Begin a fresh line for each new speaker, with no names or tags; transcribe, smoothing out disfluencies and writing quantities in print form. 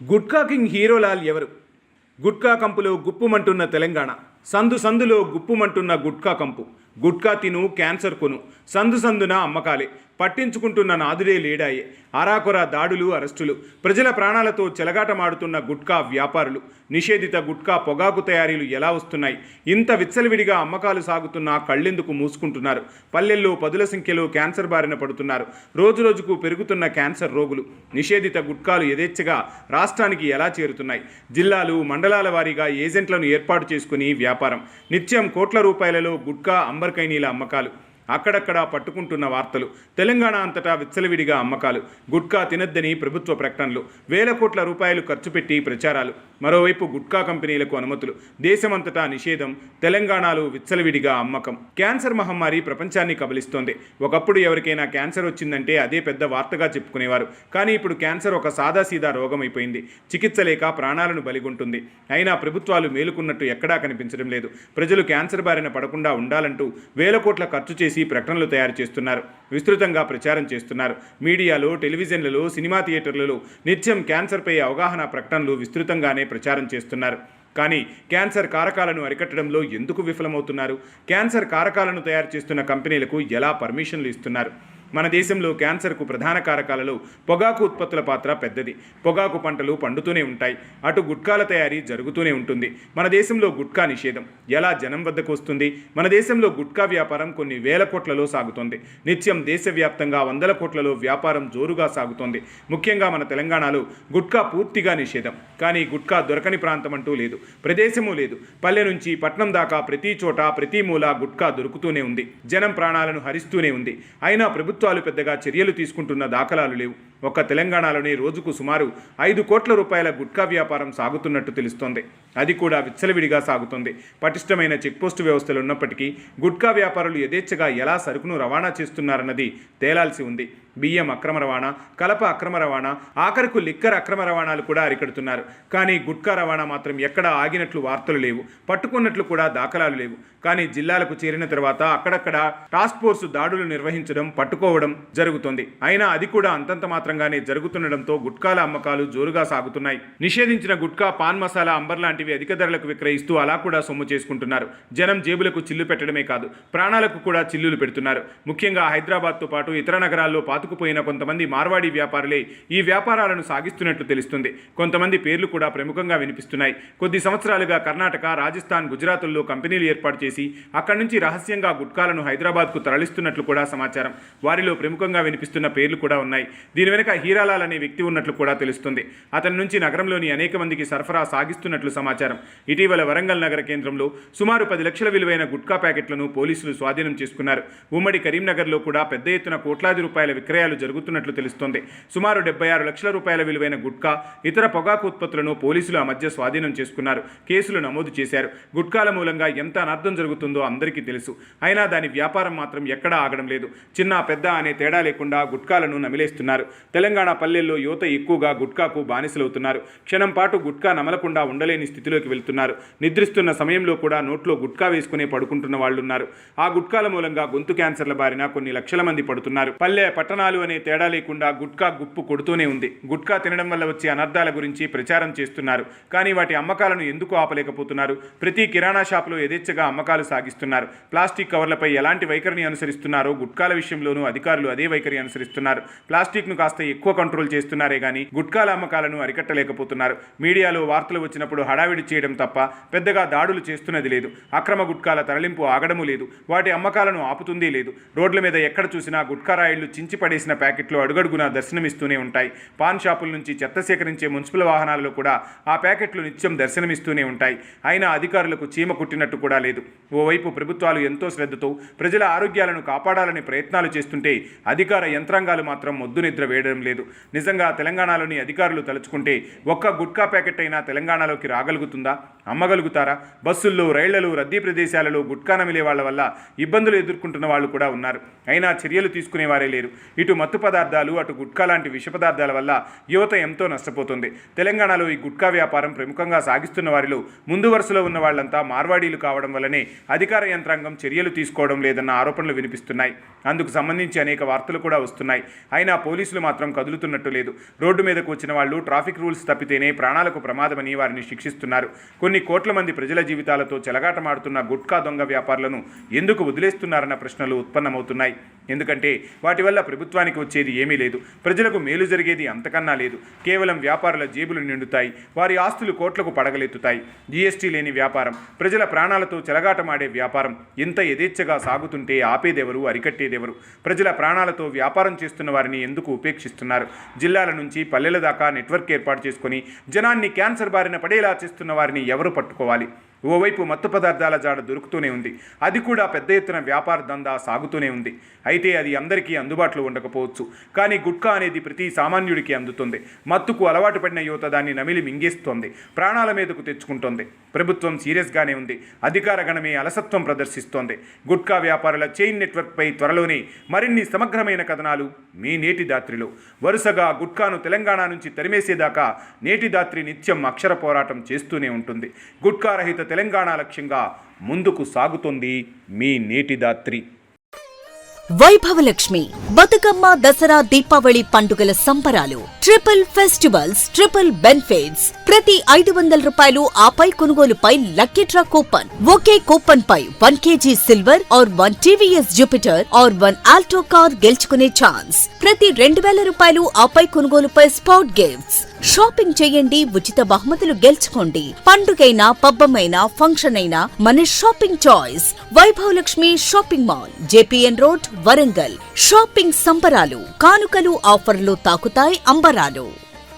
Gutka king హీరోలాల్ ఎవరు? గుట్కా కంపులో గుప్పుమంటున్న తెలంగాణ. సందు సందులో గుప్పుమంటున్న గుట్కా కంపు. గుట్కా తిను క్యాన్సర్ కొను. సందు సందున అమ్మకాలే. పట్టించుకుంటున్న నాదుడే లేడాయే. ఆరాకొర దాడులు, అరెస్టులు. ప్రజల ప్రాణాలతో చెలగాటమాడుతున్న గుట్కా వ్యాపారులు. నిషేధిత గుట్కా పొగాకు తయారీలు ఎలా వస్తున్నాయి? ఇంత విచ్చలవిడిగా అమ్మకాలు సాగుతున్నా కళ్ళెందుకు మూసుకుంటున్నారు? పల్లెల్లో పదుల సంఖ్యలో క్యాన్సర్ బారిన పడుతున్నారు. రోజురోజుకు పెరుగుతున్న క్యాన్సర్ రోగులు. నిషేధిత గుట్కాలు యథేచ్ఛగా రాష్ట్రానికి ఎలా చేరుతున్నాయి? జిల్లాలు, మండలాల వారీగా ఏజెంట్లను ఏర్పాటు చేసుకుని వ్యాపారం. నిత్యం కోట్ల రూపాయలలో గుట్కా, అంబర్కైనీల అమ్మకాలు. అక్కడక్కడా పట్టుకుంటున్న వార్తలు. తెలంగాణ అంతటా విచ్చలవిడిగా అమ్మకాలు. గుట్కా తినద్దని ప్రభుత్వ ప్రకటనలు. వేల కోట్ల రూపాయలు ఖర్చు పెట్టి ప్రచారాలు. మరోవైపు గుట్కా కంపెనీలకు అనుమతులు. దేశమంతటా నిషేధం. తెలంగాణలో విచ్చలవిడిగా అమ్మకం. క్యాన్సర్ మహమ్మారి ప్రపంచాన్ని కబలిస్తోంది. ఒకప్పుడు ఎవరికైనా క్యాన్సర్ వచ్చిందంటే అదే పెద్ద వార్తగా చెప్పుకునేవారు. కానీ ఇప్పుడు క్యాన్సర్ ఒక సాదాసీదా రోగమైపోయింది. చికిత్స లేక ప్రాణాలను బలిగొంటుంది. అయినా ప్రభుత్వాలు మేలుకున్నట్టు ఎక్కడా కనిపించడం లేదు. ప్రజలు క్యాన్సర్ బారిన పడకుండా ఉండాలంటూ వేల కోట్ల ఖర్చు చేసి ప్రకటనలు తయారు చేస్తున్నారు. విస్తృతంగా ప్రచారం చేస్తున్నారు. మీడియాలో, టెలివిజన్లలో, సినిమా థియేటర్లలో నిత్యం క్యాన్సర్పై అవగాహన ప్రకటనలు విస్తృతంగానే ప్రచారం చేస్తున్నారు. కానీ క్యాన్సర్ కారకాలను అరికట్టడంలో ఎందుకు విఫలమవుతున్నారు? క్యాన్సర్ కారకాలను తయారు చేస్తున్న కంపెనీలకు ఎలా పర్మిషన్లు ఇస్తున్నారు? మన దేశంలో క్యాన్సర్కు ప్రధాన కారకాలలో పొగాకు ఉత్పత్తుల పాత్ర పెద్దది. పొగాకు పంటలు పండుతూనే ఉంటాయి. అటు గుట్కాల తయారీ జరుగుతూనే ఉంటుంది. మన దేశంలో గుట్కా నిషేధం ఎలా జనం వద్దకు వస్తుంది? మన దేశంలో గుట్కా వ్యాపారం కొన్ని వేల కోట్లలో సాగుతోంది. నిత్యం దేశవ్యాప్తంగా వందల కోట్లలో వ్యాపారం జోరుగా సాగుతోంది. ముఖ్యంగా మన తెలంగాణలో గుట్కా పూర్తిగా నిషేధం. కానీ గుట్కా దొరకని ప్రాంతం అంటూ లేదు, ప్రదేశమూ లేదు. పల్లె నుంచి పట్నం దాకా ప్రతి చోట, ప్రతి మూల గుట్కా దొరుకుతూనే ఉంది. జనం ప్రాణాలను హరిస్తూనే ఉంది. అయినా ప్రభుత్వాలు పెద్దగా చర్యలు తీసుకుంటున్న దాఖలాలు లేవు. ఒక్క తెలంగాణలోనే రోజుకు సుమారు 5 కోట్ల రూపాయల గుట్కా వ్యాపారం సాగుతున్నట్టు తెలుస్తోంది. అది కూడా విచ్చలవిడిగా సాగుతోంది. పటిష్టమైన చెక్పోస్టు వ్యవస్థలు ఉన్నప్పటికీ గుట్కా వ్యాపారులు యథేచ్ఛగా ఎలా సరుకును రవాణా చేస్తున్నారన్నది తేలాల్సి ఉంది. బియ్యం అక్రమ రవాణా, కలప అక్రమ రవాణా, ఆఖరకు లిక్కర్ అక్రమ రవాణాలు కూడా అరికడుతున్నారు. కానీ గుట్కా రవాణా మాత్రం ఎక్కడా ఆగినట్లు వార్తలు లేవు. పట్టుకున్నట్లు కూడా దాఖలాలు లేవు. కానీ జిల్లాలకు చేరిన తర్వాత అక్కడక్కడ టాస్క్ ఫోర్సు దాడులు నిర్వహించడం, పట్టుకోవడం జరుగుతుంది. అయినా అది కూడా అంతంత మాత్రంగానే జరుగుతుండడంతో గుట్కాల అమ్మకాలు జోరుగా సాగుతున్నాయి. నిషేధించిన గుట్కా, పాన్ మసాలా, అంబర్ లాంటివి అధిక ధరలకు విక్రయిస్తూ అలా కూడా సొమ్ము చేసుకుంటున్నారు. జనం జేబులకు చిల్లు పెట్టడమే కాదు, ప్రాణాలకు కూడా చిల్లులు పెడుతున్నారు. ముఖ్యంగా హైదరాబాద్తో పాటు ఇతర నగరాల్లో పాతుకుపోయిన కొంతమంది మార్వాడీ వ్యాపారులే ఈ వ్యాపారాలను సాగిస్తున్నట్లు తెలుస్తుంది. కొంతమంది పేర్లు కూడా ప్రముఖంగా వినిపిస్తున్నాయి. కొద్ది సంవత్సరాలుగా కర్ణాటక, రాజస్థాన్, గుజరాత్ల్లో కంపెనీలు ఏర్పాటు చేసి అక్కడి నుంచి రహస్యంగా గుట్కాలను హైదరాబాద్కు తరలిస్తున్నట్లు కూడా సమాచారం. వారిలో ప్రముఖంగా వినిపిస్తున్న పేర్లు కూడా ఉన్నాయి. దీని వెనుక హీరాలాల్ అనే వ్యక్తి ఉన్నట్లు కూడా తెలుస్తుంది. అతని నుంచి నగరంలోని అనేక మందికి సరఫరా సాగిస్తున్నట్లు సమాచారం. ఇటీవల వరంగల్ నగర కేంద్రంలో సుమారు 10 లక్షల విలువైన గుట్కా ప్యాకెట్లను పోలీసులు స్వాధీనం చేసుకున్నారు. ఉమ్మడి కరీంనగర్లో కూడా పెద్ద ఎత్తున కోట్లాది రూపాయల విక్రయాలు జరుగుతున్నట్లు తెలుస్తోంది. సుమారు 76 లక్షల రూపాయల విలువైన గుట్కా, ఇతర పొగాకు ఉత్పత్తులను పోలీసులు ఆ మధ్య స్వాధీనం చేసుకున్నారు. కేసులు నమోదు చేశారు. గుట్కాల మూలంగా ఎంత అనర్థం జరుగుతుందో అందరికీ తెలుసు. అయినా దాని వ్యాపారం మాత్రం ఎక్కడా ఆగడం లేదు. చిన్న పెద్ద అనే తేడా లేకుండా గుట్కాలను నమిలేస్తున్నారు. తెలంగాణ పల్లెల్లో యువత ఎక్కువగా గుట్కాకు బానిసలవుతున్నారు. క్షణం పాటు గుట్కా నమలకుండా ఉండలేని స్థితిలోకి వెళ్తున్నారు. నిద్రిస్తున్న సమయంలో కూడా నోట్లో గుట్కా వేసుకునే పడుకుంటున్న వాళ్ళున్నారు. ఆ గుట్కాల మూలంగా గొంతు క్యాన్సర్ల బారిన కొన్ని లక్షల మంది పడుతున్నారు. పల్లె పట్టణాలు అనే తేడా లేకుండా గుట్కా గుప్పు కొడుతూనే ఉంది. గుట్కా తినడం వల్ల వచ్చే అనర్థాల గురించి ప్రచారం చేస్తున్నారు. కానీ వాటి అమ్మకాలను ఎందుకు ఆపలేకపోతున్నారు? ప్రతి కిరాణా షాపులో యథేచ్ఛగా అమ్మకాలు సాగిస్తున్నారు. ప్లాస్టిక్ కవర్లపై ఎలాంటి వైఖరిని అనుసరిస్తున్నారో గుట్కాల విషయంలోనూ అధికారులు అదే వైఖరి అనుసరిస్తున్నారు. ప్లాస్టిక్ను కాస్త ఎక్కువ కంట్రోల్ చేస్తున్నారే గానీ గుట్కాల అమ్మకాలను అరికట్టలేకపోతున్నారు. మీడియాలో వార్తలు వచ్చినప్పుడు హడావిడి చేయడం తప్ప పెద్దగా దాడులు చేస్తున్నది లేదు. అక్రమ గుట్కాల తరలింపు ఆగడము లేదు. వాటి అమ్మకాలను ఆపుతుందే లేదు. రోడ్ల మీద ఎక్కడ చూసినా గుట్కా రాయిళ్లు చించి పడేసిన ప్యాకెట్లు అడుగడుగునా దర్శనమిస్తూనే ఉంటాయి. పాన్ షాపుల నుంచి చెత్త సేకరించే మున్సిపల్ వాహనాలలో కూడా ఆ ప్యాకెట్లు నిత్యం దర్శనమిస్తూనే ఉంటాయి. అయినా అధికారులకు చీమ కుట్టినట్టు కూడా లేదు. ఓవైపు ప్రభుత్వాలు ఎంతో శ్రద్ధతో ప్రజల ఆరోగ్యాలను కాపాడాలని ప్రయత్నాలు చేస్తుంటే అధికార యంత్రాంగాలు మాత్రం మొద్దు నిద్ర వేయడం లేదు. నిజంగా తెలంగాణలోని అధికారులు తలుచుకుంటే ఒక్క గుట్కా ప్యాకెట్ అయినా తెలంగాణలోకి రాగలుగుతుందా? అమ్మగలుగుతారా? బస్సుల్లో, రైళ్లలో, రద్దీ ప్రదేశాలలో గుట్కా నమిలే వాళ్ల వల్ల ఇబ్బందులు ఎదుర్కొంటున్న వాళ్ళు కూడా ఉన్నారు. అయినా చర్యలు తీసుకునేవారే లేరు. ఇటు మత్తు పదార్థాలు, అటు గుట్కా లాంటి విష పదార్థాల వల్ల యువత ఎంతో నష్టపోతుంది. తెలంగాణలో ఈ గుట్కా వ్యాపారం ప్రముఖంగా సాగిస్తున్న వారిలో ముందు వరుసలో ఉన్న వాళ్లంతా మార్వాడీలు కావడం వల్లనే అధికార యంత్రాంగం చర్యలు తీసుకోవడం లేదన్న ఆరోపణలు వినిపిస్తున్నాయి. అందుకు సంబంధించి అనేక వార్తలు కూడా వస్తున్నాయి. అయినా పోలీసులు మాత్రం కదులుతున్నట్టు లేదు. రోడ్డు మీదకు వచ్చిన వాళ్ళు ట్రాఫిక్ రూల్స్ తప్పితేనే ప్రాణాలకు ప్రమాదమని వారిని శిక్షిస్తున్నారు. కొన్ని కోట్ల మంది ప్రజల జీవితాలతో చెలగాటమాడుతున్న గుట్కా దొంగ వ్యాపారులను ఎందుకు వదిలేస్తున్నారన్న ప్రశ్నలు ఉత్పన్నమవుతున్నాయి. ఎందుకంటే వాటి వల్ల ప్రభుత్వానికి వచ్చేది ఏమీ లేదు, ప్రజలకు మేలు జరిగేది అంతకన్నా లేదు. కేవలం వ్యాపారుల జేబులు నిండుతాయి, వారి ఆస్తులు కోట్లకు పడగలెత్తుతాయి. జీఎస్టీ లేని వ్యాపారం, ప్రజల ప్రాణాలతో చెలగాటమాడే వ్యాపారం ఇంత యథేచ్ఛగా సాగుతుంటే ఆపేదెవరు, అరికట్టేదెవరు? ప్రజల ప్రాణాలతో వ్యాపారం చేస్తున్న వారిని ఎందుకు ఉపేక్షిస్తున్నారు? జిల్లాల నుంచి పల్లెల దాకా నెట్వర్క్ ఏర్పాటు చేసుకుని జనాన్ని క్యాన్సర్ బారిన పడేలా చేస్తున్న వారిని ఎవరు పట్టుకోవాలి? ఓవైపు మత్తు పదార్థాల జాడ దొరుకుతూనే ఉంది, అది కూడా పెద్ద ఎత్తున వ్యాపార దందా సాగుతూనే ఉంది. అయితే అది అందరికీ అందుబాటులో ఉండకపోవచ్చు, కానీ గుట్కా అనేది ప్రతి సామాన్యుడికి అందుతుంది. మత్తుకు అలవాటు పడిన యువత దాన్ని నమిలి మింగేస్తోంది, ప్రాణాల మీదకు తెచ్చుకుంటోంది. ప్రభుత్వం సీరియస్గానే ఉంది, అధికార గణమే అలసత్వం ప్రదర్శిస్తోంది. గుట్కా వ్యాపారుల చైన్ నెట్వర్క్పై త్వరలోనే మరిన్ని సమగ్రమైన కథనాలు మీ నేటి దాత్రిలో. వరుసగా గుట్కాను తెలంగాణ నుంచి తరిమేసేదాకా నేటి దాత్రి నిత్యం అక్షర పోరాటం చేస్తూనే ఉంటుంది. గుట్కా రహిత తెలంగాణ లక్ష్యంగా ముందుకు సాగుతోంది మీ నేటి దాత్రి.
వైభవలక్ష్మి బతుకమ్మ, దసరా, దీపావళి పండుగల సంబరాలు. Triple festivals, triple benefits. ప్రతి 500 రూపాయలు ఆపై కొనుగోలుపై లక్కీ డ్రా కూపన్. ఒకే కూపన్ పై 1 kg silver or 1 TVS Jupiter or 1 Alto car గెలుచుకునే ఛాన్స్. ప్రతి 2000 రూపాయలు ఆపై కొనుగోలుపై స్పాట్ గిఫ్ట్స్. షాపింగ్ చేయండి, ఉచిత బహుమతులు గెలుచుకోండి. పండుగైనా, పబ్బమైనా, ఫంక్షన్ అయినా మన shopping choice Vaibhav Lakshmi shopping mall, JPN road, Warangal. Shopping సంబరాలు, కానుకలు, ఆఫర్లు తాకుతాయి అంబరాలు.